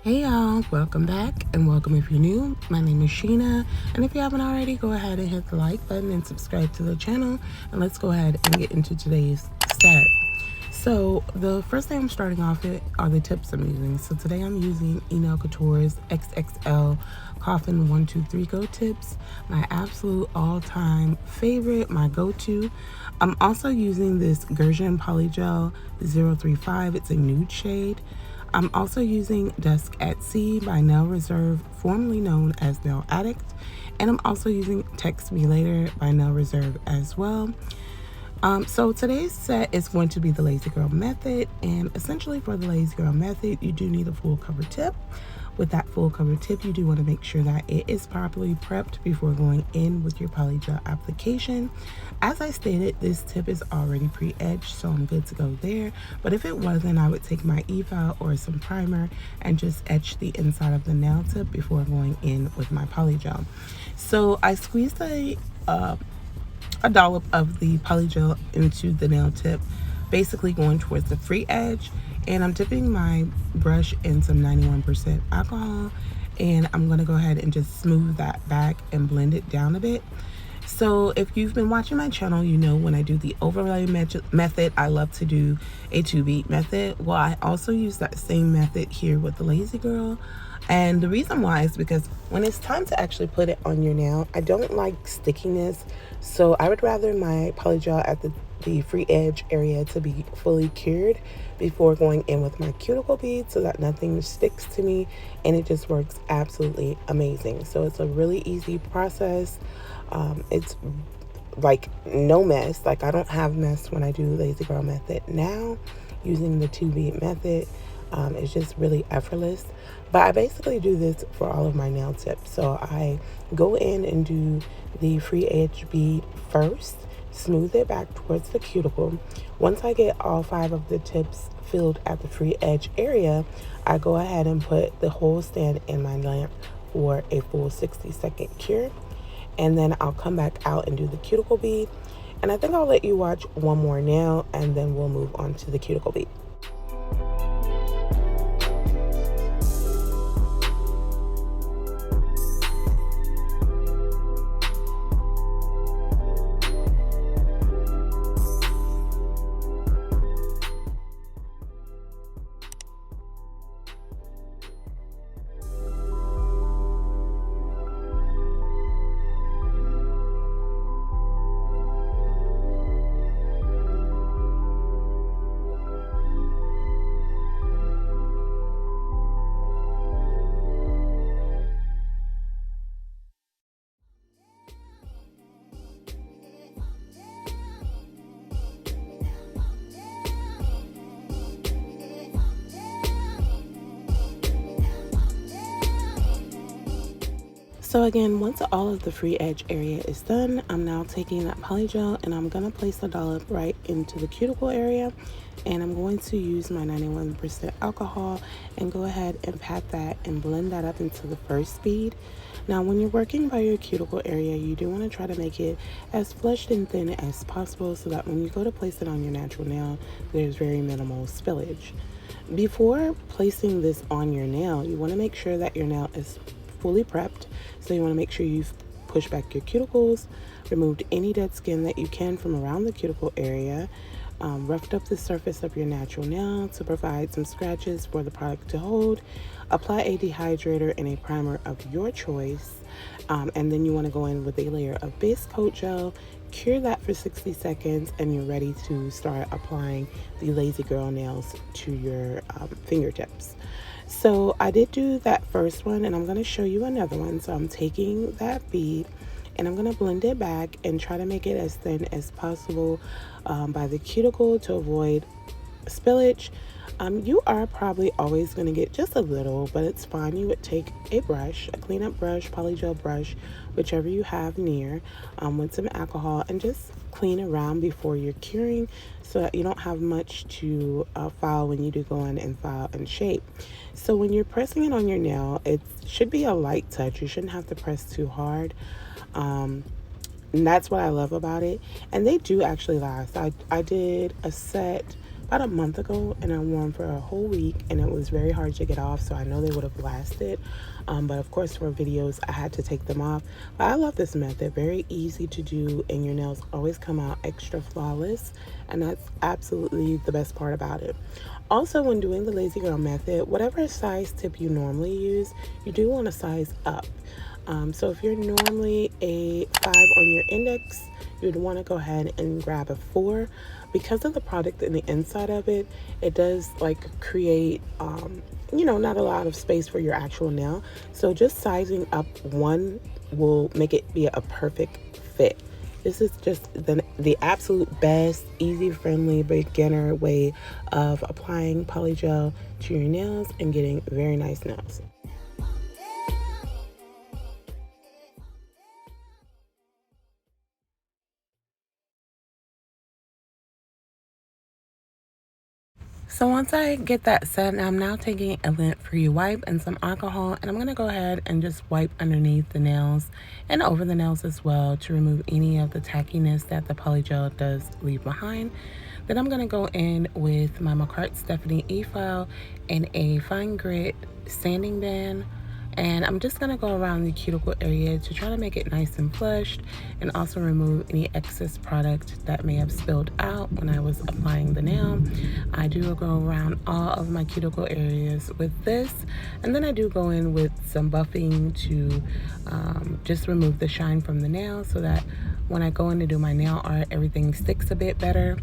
Hey y'all, welcome back and welcome if you're new. My name is Sheena, and if you haven't already, go ahead and hit the like button and subscribe to the channel, and let's go ahead and get into today's set. So the first thing I'm starting off with are the tips I'm using. So today I'm using NailHoliday's XXL Coffin 123 Go tips, my absolute all-time favorite, my go-to. I'm also using this Gershon Polygel 035. It's a nude shade. I'm also using Dusk at Sea by Nail Reserve, formerly known as Nail Addict, and I'm also using Text Me Later by Nail Reserve as well. So today's set is going to be the Lazy Girl method, and essentially for the Lazy Girl method, you do need a full cover tip. With that full cover tip, you do want to make sure that it is properly prepped before going in with your polygel application. As I stated, this tip is already pre-edged, so I'm good to go there. But if it wasn't, I would take my e-file or some primer and just etch the inside of the nail tip before going in with my polygel. So I squeezed a dollop of the polygel into the nail tip, basically going towards the free edge, and I'm dipping my brush in some 91% alcohol, and I'm going to go ahead and just smooth that back and blend it down a bit. So if you've been watching my channel, you know when I do the overlay method, I love to do a 2-beat method. Well, I also use that same method here with the Lazy Girl. And the reason why is because when it's time to actually put it on your nail, I don't like stickiness. So I would rather my polygel at the free edge area to be fully cured before going in with my cuticle bead so that nothing sticks to me, and it just works absolutely amazing. So it's a really easy process. It's like no mess. Like I don't have mess when I do Lazy Girl method now using the 2-beat method. It's just really effortless. But I basically do this for all of my nail tips. So I go in and do the free edge bead first, smooth it back towards the cuticle. Once I get all 5 of the tips filled at the free edge area, I go ahead and put the whole stand in my lamp for a full 60-second cure. And then I'll come back out and do the cuticle bead. And I think I'll let you watch one more nail, and then we'll move on to the cuticle bead. So again, once all of the free edge area is done, I'm now taking that polygel and I'm going to place the dollop right into the cuticle area, and I'm going to use my 91% alcohol and go ahead and pat that and blend that up into the first bead. Now when you're working by your cuticle area, you do want to try to make it as flushed and thin as possible so that when you go to place it on your natural nail, there's very minimal spillage. Before placing this on your nail, you want to make sure that your nail is fully prepped. So you want to make sure you've pushed back your cuticles, removed any dead skin that you can from around the cuticle area, roughed up the surface of your natural nail to provide some scratches for the product to hold, apply a dehydrator and a primer of your choice, and then you want to go in with a layer of base coat gel, cure that for 60 seconds, and you're ready to start applying the Lazy Girl nails to your fingertips. So I did do that first one, and I'm going to show you another one. So I'm taking that bead and I'm going to blend it back and try to make it as thin as possible by the cuticle to avoid spillage. You are probably always going to get just a little, but it's fine. You would take a brush, a cleanup brush, polygel brush, whichever you have near, with some alcohol, and just clean around before you're curing so that you don't have much to file when you do go in and file and shape. So when you're pressing it on your nail, it should be a light touch. You shouldn't have to press too hard. And that's what I love about it. And they do actually last. I did a set about a month ago, and I wore them for a whole week, and it was very hard to get off, so I know they would have lasted. But of course for videos I had to take them off. But I love this method, very easy to do, and your nails always come out extra flawless, and that's absolutely the best part about it. Also, when doing the lazy girl method, whatever size tip you normally use, you do want to size up. So if you're normally a 5 on your index, you'd want to go ahead and grab a 4. Because of the product in the inside of it, it does like create, you know, not a lot of space for your actual nail. So just sizing up 1 will make it be a perfect fit. This is just the absolute best, easy, friendly, beginner way of applying polygel to your nails and getting very nice nails. So once I get that set, I'm now taking a lint-free wipe and some alcohol, and I'm going to go ahead and just wipe underneath the nails and over the nails as well to remove any of the tackiness that the polygel does leave behind. Then I'm going to go in with my McCart Stephanie E-file and a fine grit sanding band. And I'm just going to go around the cuticle area to try to make it nice and flushed and also remove any excess product that may have spilled out when I was applying the nail. I do go around all of my cuticle areas with this, and then I do go in with some buffing to just remove the shine from the nail so that when I go in to do my nail art, everything sticks a bit better.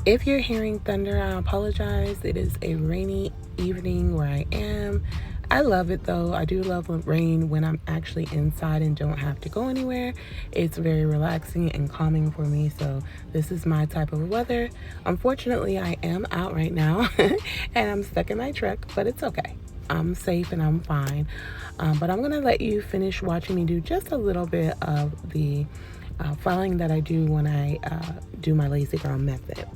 If you're hearing thunder, I apologize. It is a rainy evening where I am. I love it though. I do love rain when I'm actually inside and don't have to go anywhere. It's very relaxing and calming for me, so this is my type of weather. Unfortunately, I am out right now and I'm stuck in my truck, but it's okay. I'm safe and I'm fine. But I'm gonna let you finish watching me do just a little bit of the filing that I do when I do my lazy girl method.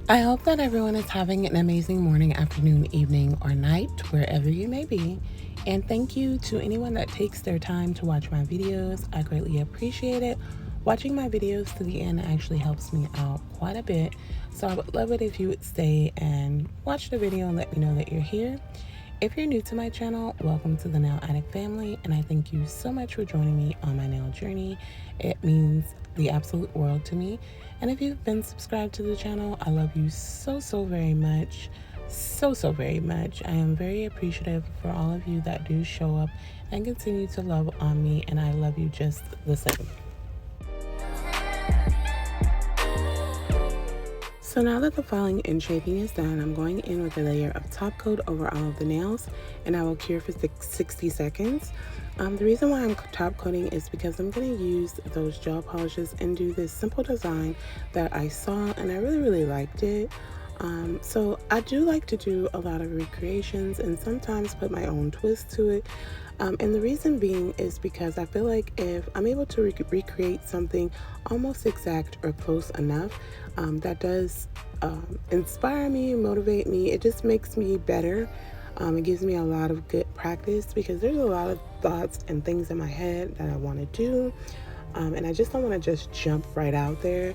I hope that everyone is having an amazing morning, afternoon, evening, or night, wherever you may be. And thank you to anyone that takes their time to watch my videos. I greatly appreciate it. Watching my videos to the end actually helps me out quite a bit. So I would love it if you would stay and watch the video and let me know that you're here. If you're new to my channel, welcome to the Nail Addict family, and I thank you so much for joining me on my nail journey. It means the absolute world to me. And if you've been subscribed to the channel, I love you so very much. So very much. I am very appreciative for all of you that do show up and continue to love on me, and I love you just the same. So now that the filing and shaping is done, I'm going in with a layer of top coat over all of the nails, and I will cure for 60 seconds. The reason why I'm top coating is because I'm going to use those gel polishes and do this simple design that I saw, and I really liked it. So I do like to do a lot of recreations and sometimes put my own twist to it. And the reason being is because I feel like if I'm able to recreate something almost exact or close enough, that does inspire me, motivate me. It just makes me better. It gives me a lot of good practice because there's a lot of thoughts and things in my head that I want to do. And I just don't want to just jump right out there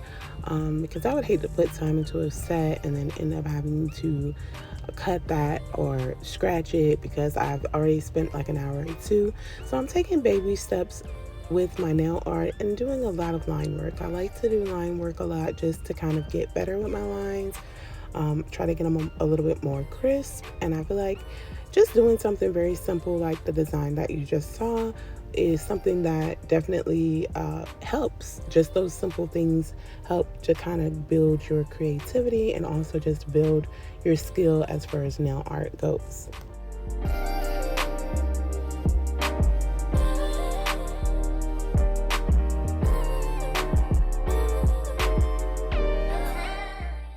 because I would hate to put time into a set and then end up having to cut that or scratch it because I've already spent like an hour or two. So I'm taking baby steps with my nail art and doing a lot of line work. I like to do line work a lot just to kind of get better with my lines, try to get them a little bit more crisp. And I feel like just doing something very simple like the design that you just saw is something that definitely helps. Just those simple things help to kind of build your creativity and also just build your skill as far as nail art goes.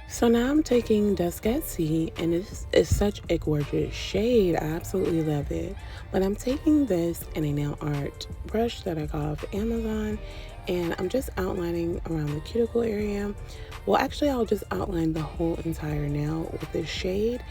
So now I'm taking Dusk at Sea, and this is such a gorgeous shade. I absolutely love it. But I'm taking this in a nail art brush that I got off Amazon, and I'm just outlining around the cuticle area. Well, actually, I'll just outline the whole entire nail with this shade.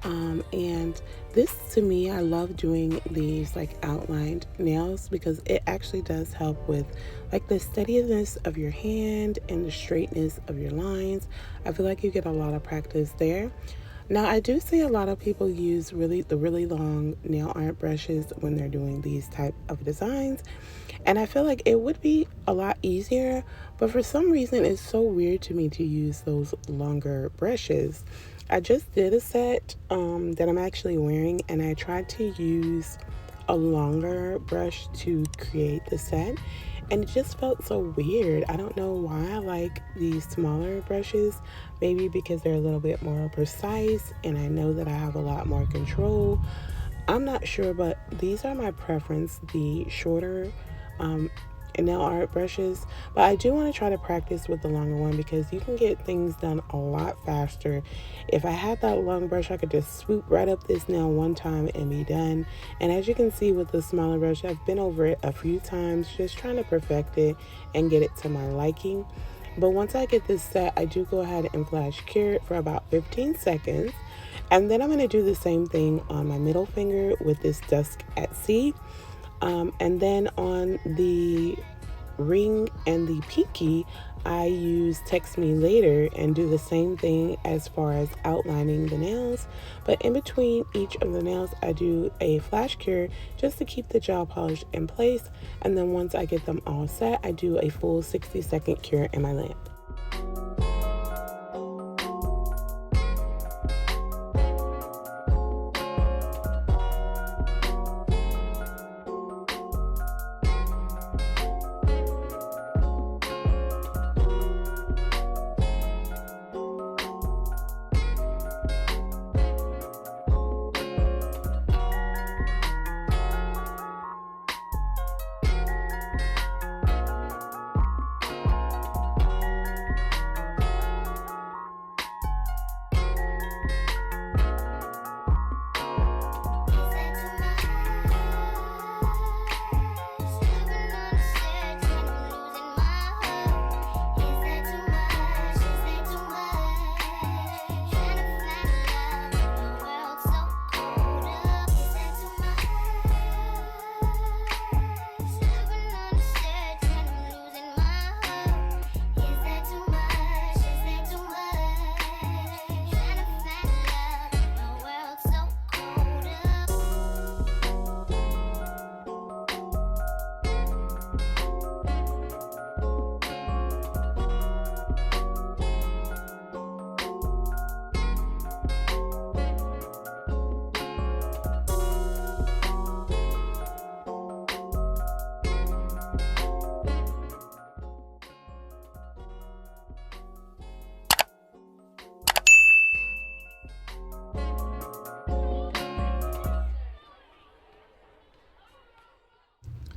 And this, to me, I love doing these like outlined nails because it actually does help with like the steadiness of your hand and the straightness of your lines. I feel like you get a lot of practice there. Now, I do see a lot of people use the really long nail art brushes when they're doing these type of designs. And I feel like it would be a lot easier, but for some reason it's so weird to me to use those longer brushes. I just did a set that I'm actually wearing, and I tried to use a longer brush to create the set, and it just felt so weird. I don't know why I like these smaller brushes, maybe because they're a little bit more precise and I know that I have a lot more control. I'm not sure, but these are my preference, the shorter nail art brushes. But I do want to try to practice with the longer one because you can get things done a lot faster. If I had that long brush, I could just swoop right up this nail one time and be done. And as you can see with the smaller brush, I've been over it a few times just trying to perfect it and get it to my liking. But once I get this set, I do go ahead and flash cure it for about 15 seconds. And then I'm going to do the same thing on my middle finger with this Dusk at Sea. And then on the ring and the pinky, I use Text Me Later and do the same thing as far as outlining the nails. But in between each of the nails, I do a flash cure just to keep the gel polish in place. And then once I get them all set, I do a full 60-second cure in my lamp.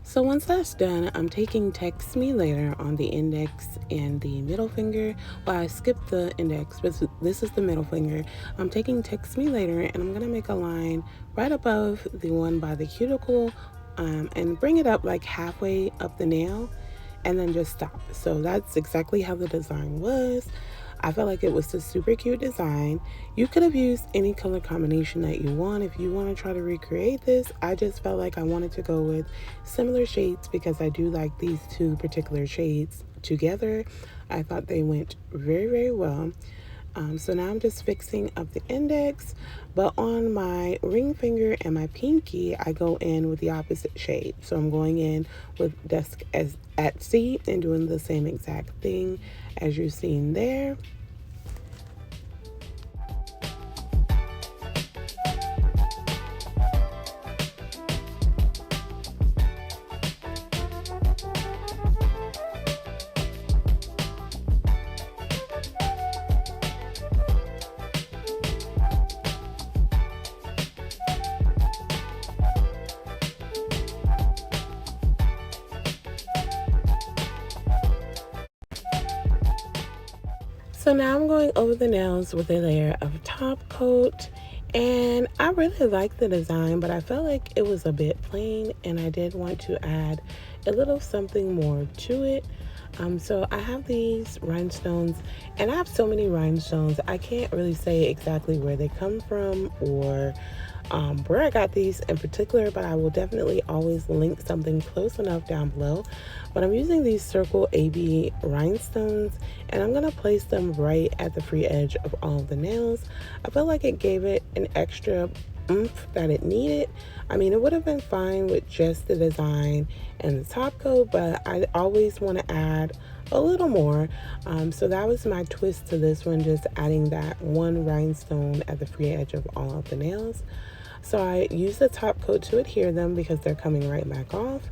So once that's done, I'm taking Text Me Later on the index and the middle finger. Well, I skipped the index, but this is the middle finger. I'm taking Text Me Later, and I'm gonna make a line right above the one by the cuticle, and bring it up like halfway up the nail, and then just stop. So that's exactly how the design was. I felt like it was a super cute design. You could have used any color combination that you want if you want to try to recreate this. I just felt like I wanted to go with similar shades because I do like these two particular shades together. I thought they went very, very well. So now I'm just fixing up the index, but on my ring finger and my pinky, I go in with the opposite shade. So I'm going in with Dusk at Sea and doing the same exact thing as you're seeing there. So now I'm going over the nails with a layer of top coat, and I really like the design, but I felt like it was a bit plain and I did want to add a little something more to it. So I have these rhinestones, and I have so many rhinestones, I can't really say exactly where they come from or where I got these in particular, but I will definitely always link something close enough down below. But I'm using these circle AB rhinestones, and I'm going to place them right at the free edge of all of the nails. I feel like it gave it an extra oomph that it needed. I mean, it would have been fine with just the design and the top coat, but I always want to add a little more. So that was my twist to this one, just adding that one rhinestone at the free edge of all of the nails. So I use the top coat to adhere them because they're coming right back off.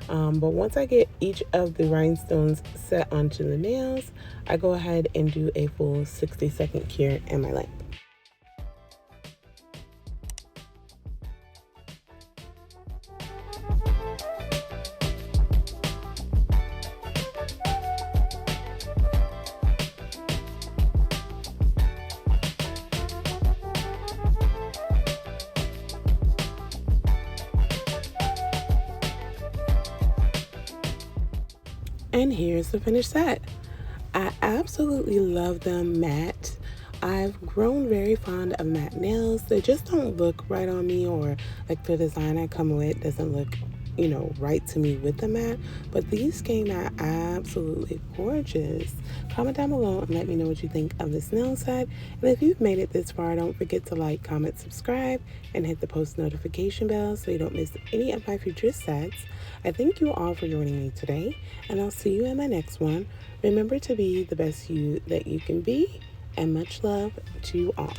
But once I get each of the rhinestones set onto the nails, I go ahead and do a full 60-second cure in my length. And here's the finished set. I absolutely love them matte. I've grown very fond of matte nails. They just don't look right on me, or like the design I come with doesn't look, right to me with the matte. But these came out absolutely gorgeous. Comment down below and let me know what you think of this nail set. And if you've made it this far, don't forget to like, comment, subscribe, and hit the post notification bell so you don't miss any of my future sets. I thank you all for joining me today, and I'll see you in my next one. Remember to be the best you that you can be, and much love to you all.